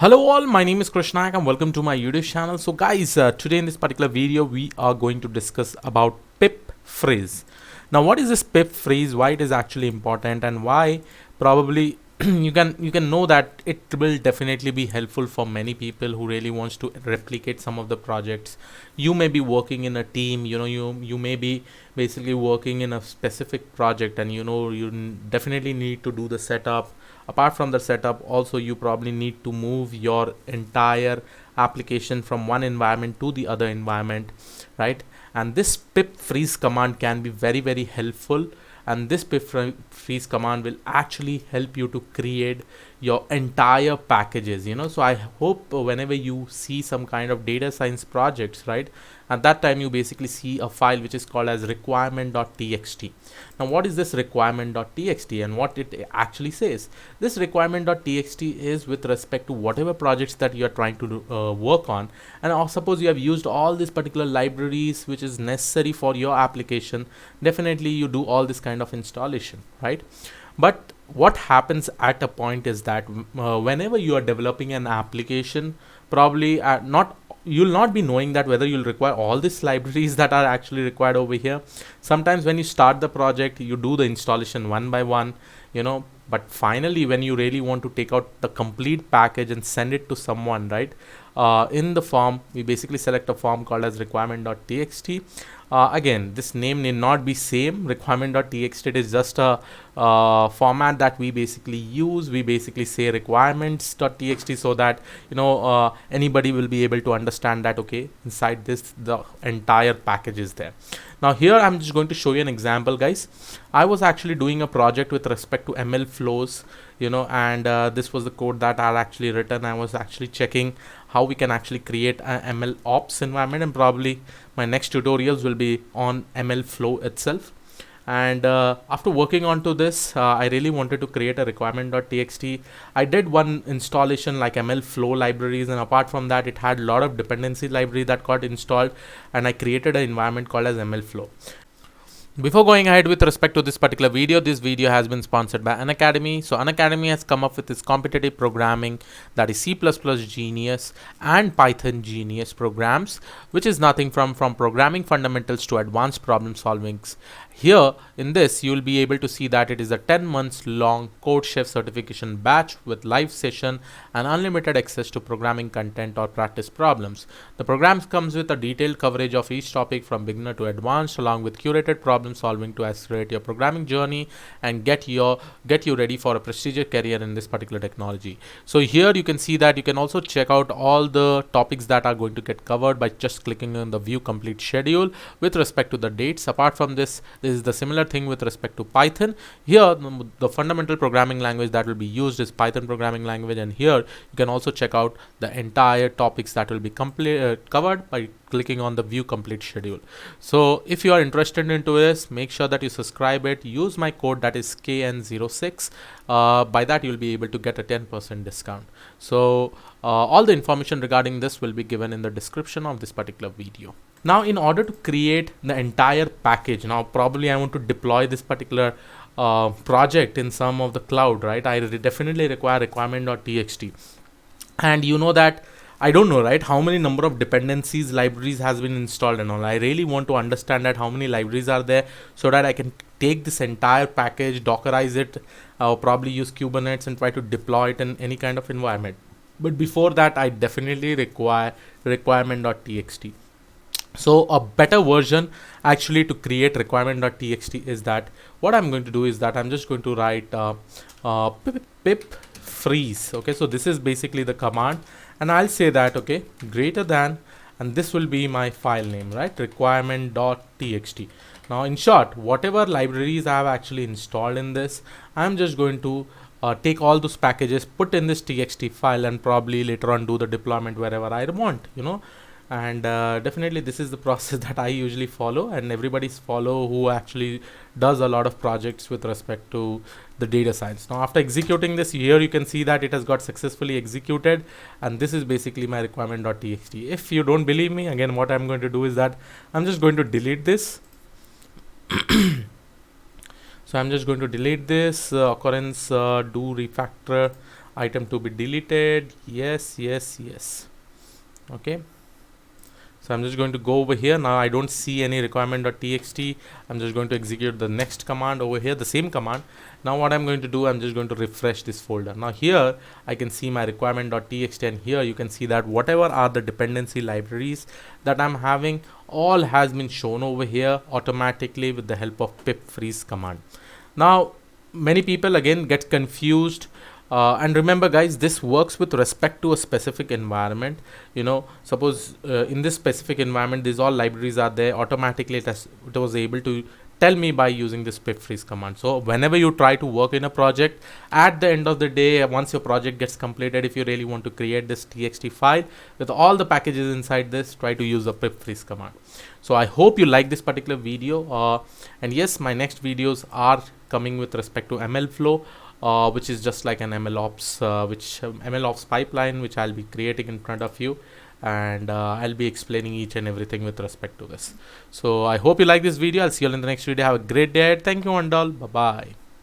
Hello all, my name is Krish Naik and welcome to my YouTube channel. So guys, today in this particular video we are going to discuss about PIP phrase. Now what is this PIP phrase, why it is actually important, and why probably you can know that it will definitely be helpful for many people who really wants to replicate some of the projects. You may be working in a team, you may be basically working in a specific project, and definitely need to do the setup. Apart from the setup, also you probably need to move your entire application from one environment to the other environment, right? And this pip freeze command can be very helpful, and this freeze command will actually help you to create your entire packages. So I hope whenever you see some kind of data science projects, right, at that time you basically see a file which is called as requirement.txt. Now what is this requirement.txt and what it actually says? This requirement.txt is with respect to whatever projects that you are trying to work on, and suppose you have used all these particular libraries which is necessary for your application. Definitely you do all this kind of installation, right? But what happens at a point is that whenever you are developing an application, probably not you'll not be knowing that whether you'll require all these libraries that are actually required over here. Sometimes when you start the project, you do the installation one by one, but finally when you really want to take out the complete package and send it to someone, right, in the form we basically select a form called as requirement.txt. Again, this name need not be same. Requirement.txt, it is just a format that we basically use. We basically say requirements.txt so that anybody will be able to understand that okay, inside this the entire package is there. Now here I'm just going to show you an example, guys. I was actually doing a project with respect to ML flows, and this was the code that I had actually written. I was actually checking how we can actually create an ML ops environment, and probably my next tutorials will be on ML flow itself. And after working on to this, I really wanted to create a requirement.txt. I did one installation like ML flow libraries, and apart from that it had a lot of dependency library that got installed, and I created an environment called as ML flow. Before going ahead with respect to this particular video, this video has been sponsored by Unacademy. So Unacademy has come up with this competitive programming, that is C++ Genius and Python Genius programs, which is nothing from programming fundamentals to advanced problem solvings. Here in this you will be able to see that it is a 10 months long code chef certification batch with live session and unlimited access to programming content or practice problems. The program comes with a detailed coverage of each topic from beginner to advanced, along with curated problem solving to accelerate your programming journey and get you ready for a prestigious career in this particular technology. So here you can see that you can also check out all the topics that are going to get covered by just clicking on the view complete schedule with respect to the dates. Apart from this is the similar thing with respect to Python. Here the fundamental programming language that will be used is Python programming language, and here you can also check out the entire topics that will be covered by clicking on the view complete schedule. So if you are interested into this, make sure that you subscribe it. Use my code, that is KN06. By that you'll be able to get a 10% discount. So all the information regarding this will be given in the description of this particular video. Now in order to create the entire package, now probably I want to deploy this particular project in some of the cloud, right? I definitely require requirement.txt, and you know that I don't know, right, how many number of dependencies libraries has been installed and all. I really want to understand that how many libraries are there, so that I can take this entire package, dockerize it, probably use Kubernetes and try to deploy it in any kind of environment. But before that I definitely require requirement.txt. So a better version actually to create requirement.txt is that what I'm going to do is that I'm just going to write pip freeze. Okay, so this is basically the command, and I'll say that okay, greater than, and this will be my file name, right, requirement.txt. Now in short, whatever libraries I have actually installed in this, I'm just going to take all those packages, put in this txt file, and probably later on do the deployment wherever I want, and definitely this is the process that I usually follow, and everybody's follow who actually does a lot of projects with respect to the data science. Now after executing this, here you can see that it has got successfully executed, and this is basically my requirement.txt. If you don't believe me, again what I'm going to do is that I'm just going to delete this. So I'm just going to delete this occurrence, do refactor. item to be deleted. Yes, yes, yes. Okay. So I'm just going to go over here. Now I don't see any requirement.txt. I'm just going to execute the next command over here, the same command. Now what I'm going to do, I'm just going to refresh this folder. Now here I can see my requirement.txt, and here you can see that whatever are the dependency libraries that I'm having, all has been shown over here automatically with the help of pip freeze command. Now many people again get confused. And remember guys, this works with respect to a specific environment. You know, suppose in this specific environment these all libraries are there automatically. It was able to tell me by using this pip freeze command. So whenever you try to work in a project, at the end of the day, once your project gets completed, if you really want to create this txt file with all the packages inside this, try to use the pip freeze command. So I hope you like this particular video, and yes, my next videos are coming with respect to ML flow, which is just like an MLOps, MLOps pipeline, which I'll be creating in front of you, and I'll be explaining each and everything with respect to this. So I hope you like this video. I'll see you all in the next video. Have a great day. Thank you and all. Bye bye.